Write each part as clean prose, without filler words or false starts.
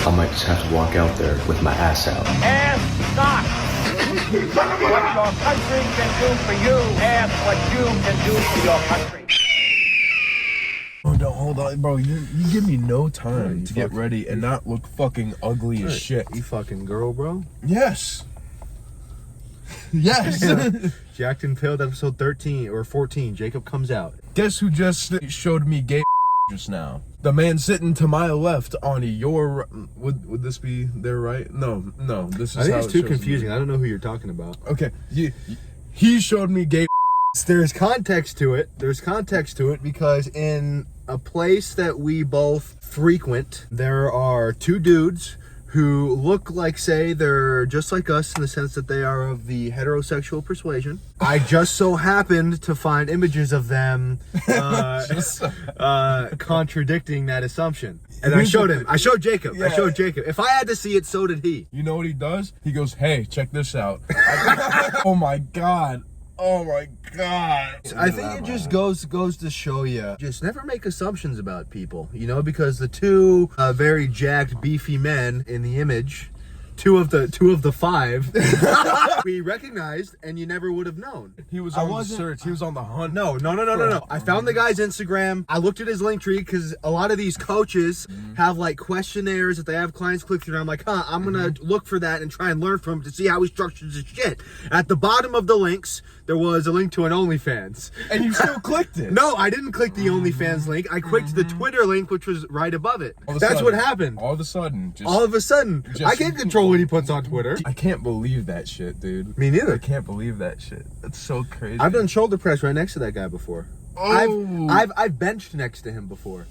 I might just have to walk out there with my ass out. Ask not what your country can do for you. Ask what you can do for your country. Oh no, hold on, bro. You give me no time to get ready and not look fucking ugly as shit. You fucking girl, bro. Yes. Yes. Jacked and Pilled, episode 13 or 14. Jacob comes out. Guess who just showed me gay just now? The man sitting to my left on your... Would this be their right? No. This is I think how it's it too shows confusing. me. I don't know who you're talking about. Okay, he showed me gay. There's context to it. There's context to it because in a place that we both frequent, there are two dudes who look like, say, they're just like us in the sense that they are of the heterosexual persuasion. I just so happened to find images of them contradicting that assumption. And I showed him. I showed Jacob. I showed Jacob. If I had to see it, so did he. You know what he does? He goes, "Hey, check this out." Oh my god. Oh my god. I think it just goes to show you, just never make assumptions about people, you know, because the two very jacked, beefy men in the image, two of the five, we recognized, and you never would have known. He was on the search. He was on the hunt. No. I found the guy's Instagram. I looked at his link tree because a lot of these coaches have like questionnaires that they have clients click through. And I'm like, I'm gonna look for that and try and learn from him to see how he structures his shit. At the bottom of the links, there was a link to an OnlyFans. And you still clicked it. No, I didn't click the OnlyFans link. I clicked the Twitter link, which was right above it. All of a That's sudden- what happened. All of a sudden. All of a sudden, I can't control what he puts on Twitter. I can't believe that shit, dude. Me neither. I can't believe that shit. That's so crazy. I've done shoulder press right next to that guy before. Oh. I've benched next to him before.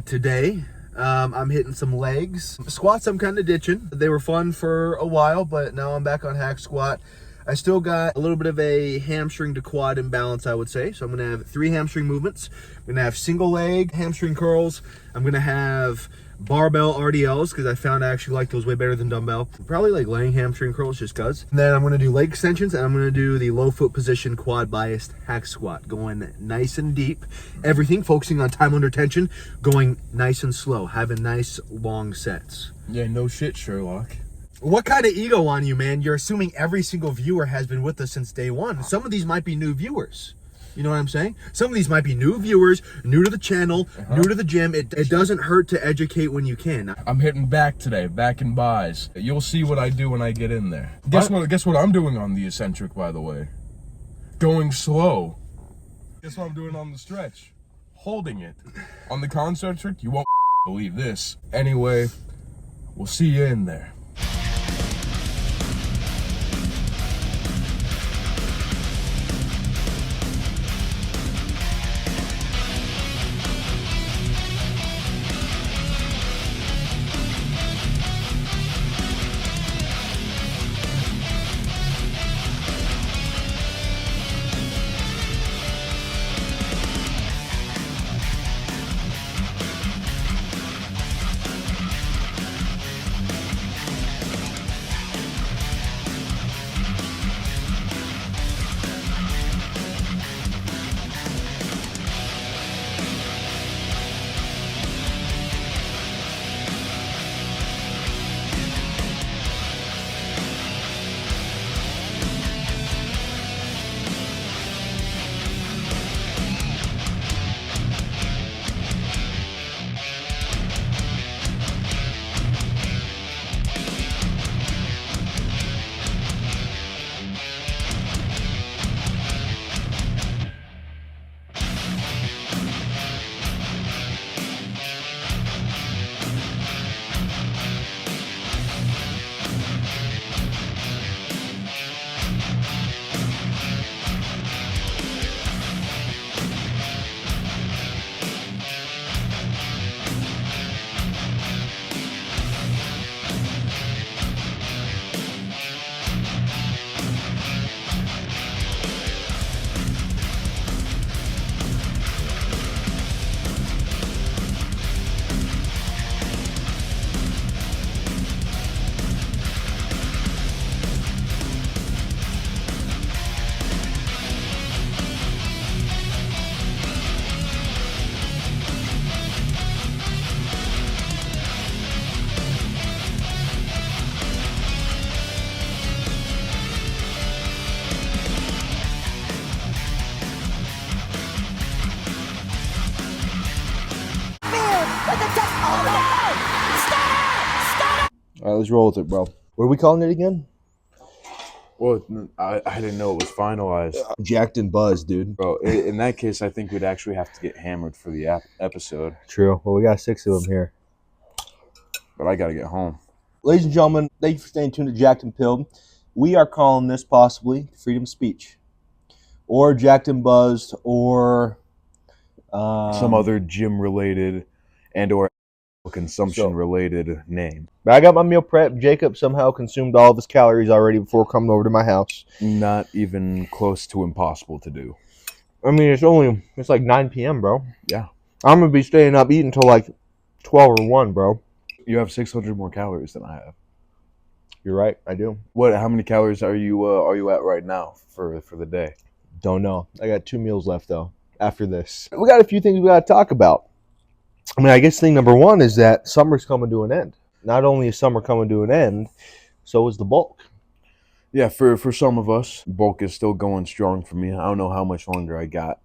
Today, I'm hitting some legs. Squats I'm kind of ditching. They were fun for a while, but now I'm back on hack squat. I still got a little bit of a hamstring to quad imbalance, I would say. So I'm going to have 3 hamstring movements. I'm going to have single leg hamstring curls. I'm going to have barbell RDLs because I found I actually like those way better than dumbbell. Probably like laying hamstring curls just cuz. And then I'm going to do leg extensions and I'm going to do the low foot position quad biased hack squat. Going nice and deep. Everything focusing on time under tension. Going nice and slow. Having nice long sets. Yeah, no shit, Sherlock. What kind of ego on you, man? You're assuming every single viewer has been with us since day one. Some of these might be new viewers. You know what I'm saying? Some of these might be new viewers, new to the channel, new to the gym. It doesn't hurt to educate when you can. I'm hitting back today, back and buys. You'll see what I do when I get in there. Guess what I'm doing on the eccentric, by the way? Going slow. Guess what I'm doing on the stretch? Holding it. On the concentric, you won't believe this. Anyway, we'll see you in there. All right, let's roll with it, bro. What are we calling it again? Well, I didn't know it was finalized. Jacked and buzzed, dude. Bro, in that case, I think we'd actually have to get hammered for the episode. True. Well, we got 6 of them here. But I got to get home. Ladies and gentlemen, thank you for staying tuned to Jacked and Pilled. We are calling this possibly Freedom of Speech. Or Jacked and Buzzed, or... Some other gym-related and or consumption-related name. But I got my meal prep. Jacob somehow consumed all of his calories already before coming over to my house. Not even close to impossible to do. I mean, it's like 9 p.m., bro. Yeah. I'm going to be staying up eating until like 12 or 1, bro. You have 600 more calories than I have. You're right, I do. How many calories are you at right now for the day? Don't know. I got 2 meals left, though, after this. We got a few things we got to talk about. I mean, I guess thing number 1 is that summer's coming to an end. Not only is summer coming to an end, so is the bulk. Yeah, for some of us, bulk is still going strong for me. I don't know how much longer I got,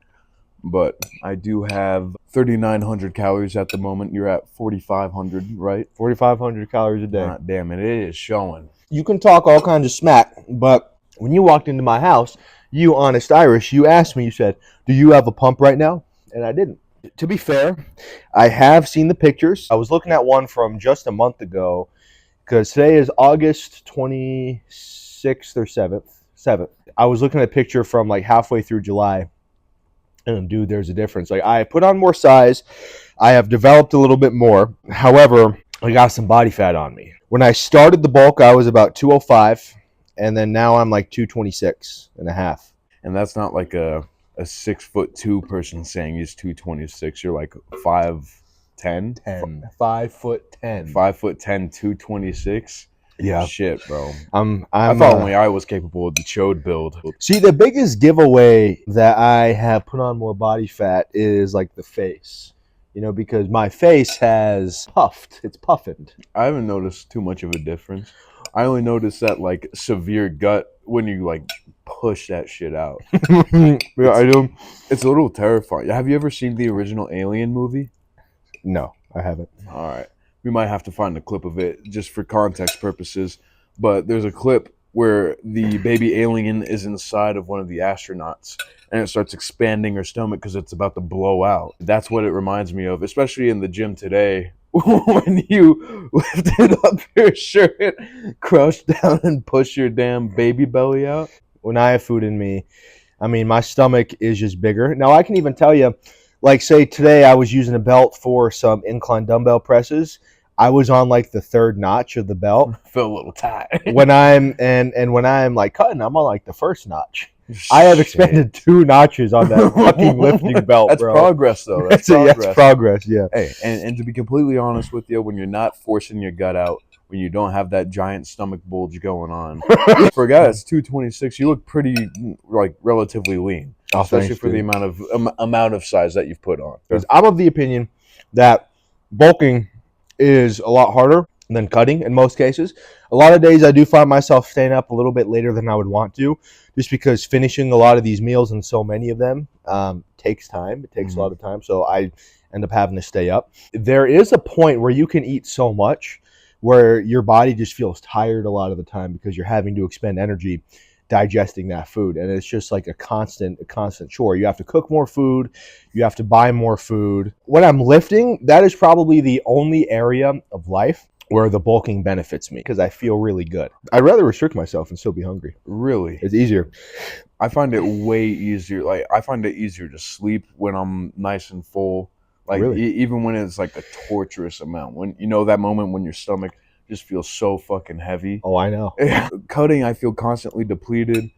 but I do have 3,900 calories at the moment. You're at 4,500, right? 4,500 calories a day. God damn it, it is showing. You can talk all kinds of smack, but when you walked into my house, you honest Irish, you asked me, you said, do you have a pump right now? And I didn't. To be fair, I have seen the pictures. I was looking at one from just a month ago because today is August 26th or 7th. I was looking at a picture from like halfway through July, and dude, there's a difference. Like, I put on more size. I have developed a little bit more. However, I got some body fat on me. When I started the bulk, I was about 205, and then now I'm like 226 and a half. And that's not like a 6'2" person saying he's 226. You're like 5'10", 5'10". 5'10", 226. Yeah. Shit, bro. I thought only I was capable of the chode build. See, the biggest giveaway that I have put on more body fat is like the face. You know, because my face has puffed. It's puffined. I haven't noticed too much of a difference. I only noticed that like severe gut when you like push that shit out. Yeah, I do. It's a little terrifying. Have you ever seen the original Alien movie? No, I haven't. All right. We might have to find a clip of it just for context purposes. But there's a clip where the baby alien is inside of one of the astronauts and it starts expanding her stomach because it's about to blow out. That's what it reminds me of, especially in the gym today. When you lifted up your shirt, crouch down and push your damn baby belly out. When I have food in me, I mean, my stomach is just bigger. Now, I can even tell you, like, say today I was using a belt for some incline dumbbell presses. I was on like the 3rd notch of the belt. Feel a little tight. When I'm when I'm like cutting, I'm on like the 1st notch. I have expanded 2 notches on that fucking lifting belt, That's bro. progress, though. That's That's progress, yeah. Hey, and to be completely honest with you, when you're not forcing your gut out, when you don't have that giant stomach bulge going on, for a guy that's 226, you look pretty like relatively lean, especially thanks, for the amount of size that you've put on. Because I'm of the opinion that bulking is a lot harder than cutting in most cases. A lot of days I do find myself staying up a little bit later than I would want to, just because finishing a lot of these meals, and so many of them, takes time. It takes a lot of time, so I end up having to stay up. There is a point where you can eat so much where your body just feels tired a lot of the time because you're having to expend energy digesting that food, and it's just like a constant chore. You have to cook more food, you have to buy more food. When I'm lifting, that is probably the only area of life where the bulking benefits me because I feel really good. I'd rather restrict myself and still be hungry. Really? It's easier. I find it way easier. Like, I find it easier to sleep when I'm nice and full. Like, Really? Even when it's like a torturous amount. When you know that moment when your stomach just feels so fucking heavy. Oh, I know. Cutting, I feel constantly depleted.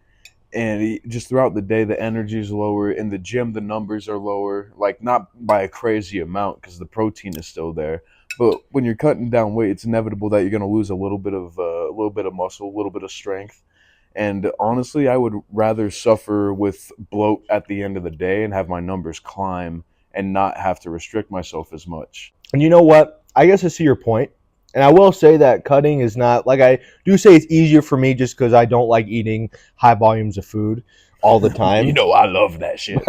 And just throughout the day, the energy is lower. In the gym, the numbers are lower. Like, not by a crazy amount because the protein is still there. But when you're cutting down weight, it's inevitable that you're going to lose a little bit of muscle, a little bit of strength. And honestly, I would rather suffer with bloat at the end of the day and have my numbers climb and not have to restrict myself as much. And you know what? I guess I see your point. And I will say that cutting is not, like, I do say it's easier for me just because I don't like eating high volumes of food. all the time. You know, I love that shit.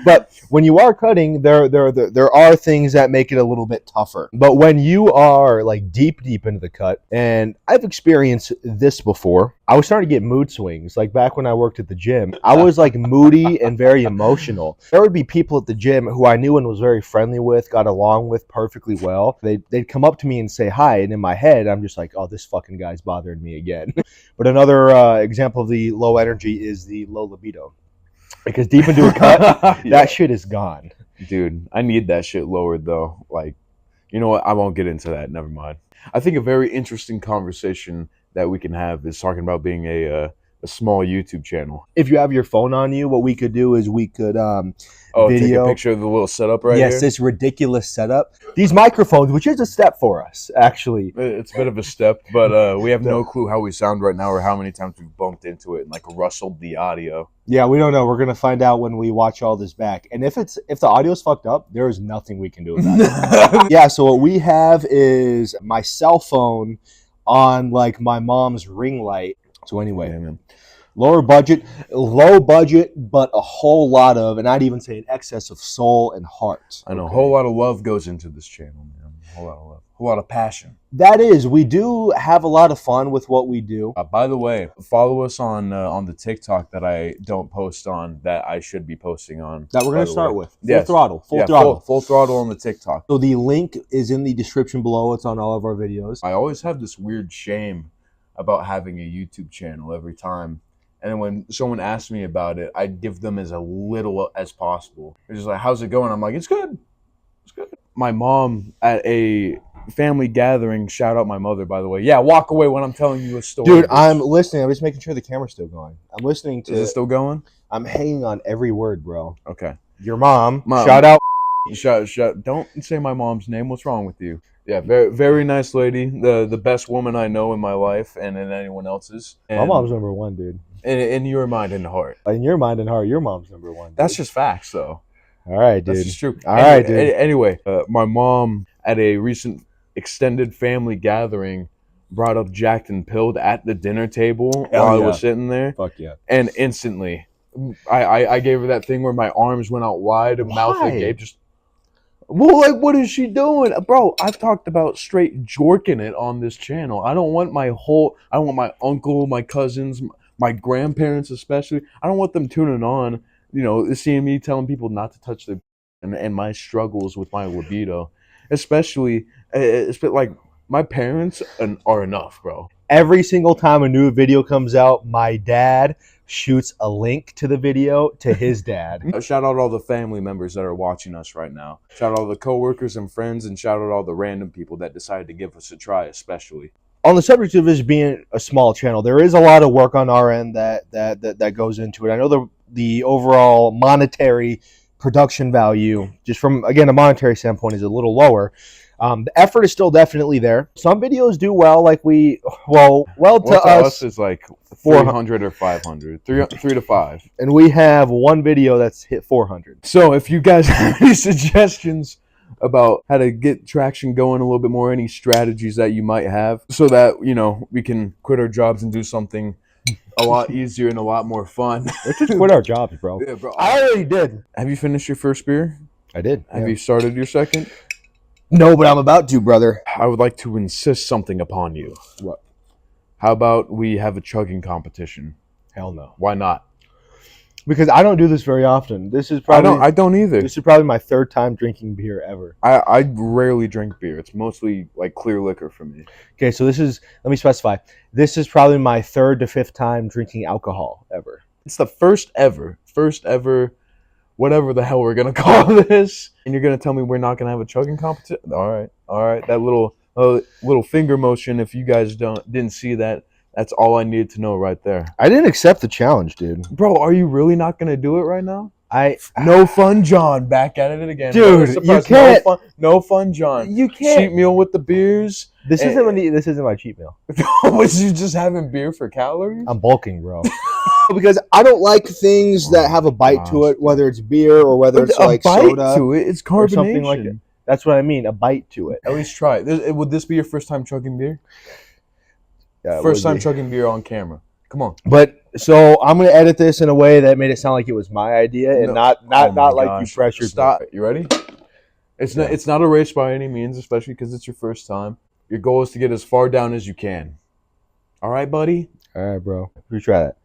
But when you are cutting, there are things that make it a little bit tougher. But when you are like deep into the cut, and I've experienced this before, I was starting to get mood swings. Like back when I worked at the gym, I was like moody and very emotional. There would be people at the gym who I knew and was very friendly with, got along with perfectly well. They'd come up to me and say hi, and in my head, I'm just like, oh, this fucking guy's bothering me again. But another example of the low energy is the low libido. Because deep into a cut, Yeah. that shit is gone. Dude, I need that shit lowered though. Like, you know what? I won't get into that. Never mind. I think a very interesting conversation that we can have is talking about being a small YouTube channel. If you have your phone on you, what we could do is we could Take video. a picture of the little setup right yes, here. this ridiculous setup. These microphones, which is a step for us, actually. It's a bit of a step, but we have no clue how we sound right now or how many times we've bumped into it and like rustled the audio. Yeah, we don't know. We're gonna find out when we watch all this back. And if the audio's fucked up, there is nothing we can do about it. Yeah, so what we have is my cell phone on like my mom's ring light. So anyway, Yeah, man. low budget, but a whole lot of, and I'd even say an excess of soul and heart. I know a whole lot of love goes into this channel, man. A whole lot of love, a whole lot of passion. That is, we do have a lot of fun with what we do. By the way, follow us on the TikTok that I don't post on that I should be posting on. That we're by gonna the start way. with. Full Yes. throttle. Yeah, full throttle on the TikTok. So the link is in the description below. It's on all of our videos. I always have this weird shame about having a YouTube channel every time. And then when someone asks me about it, I give them as a little as possible. They're just like, how's it going? I'm like, it's good. It's good. My mom at a family gathering, shout out my mother, by the way. Yeah, walk away when I'm telling you a story. Dude, bitch. I'm listening. I'm just making sure the camera's still going. I'm listening to Is it still going? I'm hanging on every word, bro. Okay. Your mom. Mom. Shout out. Shut. Don't say my mom's name. What's wrong with you? Yeah, very, very nice lady. The best woman I know in my life and in anyone else's. And, My mom's number one, dude. in your mind and heart. In your mind and heart, your mom's number one. Dude. That's just facts, though. all right, dude. That's just true. All right, dude. Anyway, my mom at a recent extended family gathering brought up Jacked and Pilled at the dinner table Hell while I yeah. was sitting there, Fuck yeah. and instantly, I gave her that thing where my arms went out wide and mouth Why? agape. Just, well, like, what is she doing, bro? I've talked about straight jorking it on this channel. I don't want my uncle, my cousins, my grandparents especially. I don't want them tuning on, seeing me telling people not to touch their and my struggles with my libido, especially like my parents are enough, bro. Every single time a new video comes out, my dad shoots a link to the video to his dad. Shout out all the family members that are watching us right now. Shout out all the coworkers and friends, and shout out all the random people that decided to give us a try, especially. On the subject of this being a small channel, there is a lot of work on our end that goes into it. I know the overall monetary production value, just from, again, a monetary standpoint, is a little lower. The effort is still definitely there. Some videos do well, like to us, is like 400 or 500, 3 to 5. and we have one video that's hit 400. So if you guys have any suggestions about how to get traction going a little bit more, any strategies that you might have so that, we can quit our jobs and do something a lot easier and a lot more fun. Let's just quit our jobs, bro. Yeah, bro. I already did. Have you finished your first beer? I did. Have you started your second? No, but I'm about to, brother. I would like to insist something upon you. What? How about we have a chugging competition? Hell no. Why not? Because I don't do this very often. This is probably I don't either. this is probably my third time drinking beer ever. I rarely drink beer. It's mostly like clear liquor for me. Okay, so let me specify. This is probably my third to fifth time drinking alcohol ever. It's the first ever, whatever the hell we're gonna call this. And you're gonna tell me we're not gonna have a chugging competition? All right. That little finger motion. If you guys didn't see that, that's all I needed to know right there. I didn't accept the challenge, dude. Bro, are you really not gonna do it right now? No, Fun John back at it agaon. Dude, Surprise. you can't. No fun John. You Cheat can't. meal with the beers. This isn't my cheat meal. Was you just having beer for calories? I'm bulking, bro. Because I don't like things that have a bite to it, whether it's beer or whether it's like bite soda to it. It's or carbonation. something like it. That's what I mean, a bite to it. At least try it. Would this be your first time chugging beer? Yeah, it First would time be. chugging beer on camera. Come on. But so I'm gonna edit this in a way that made it sound like it was my idea and No. not Oh my like gosh. you pressured Stop. me. You ready? It's not a race by any means, especially because it's your first time. Your goal is to get as far down as you can. All right, buddy? All right, bro. Retry that.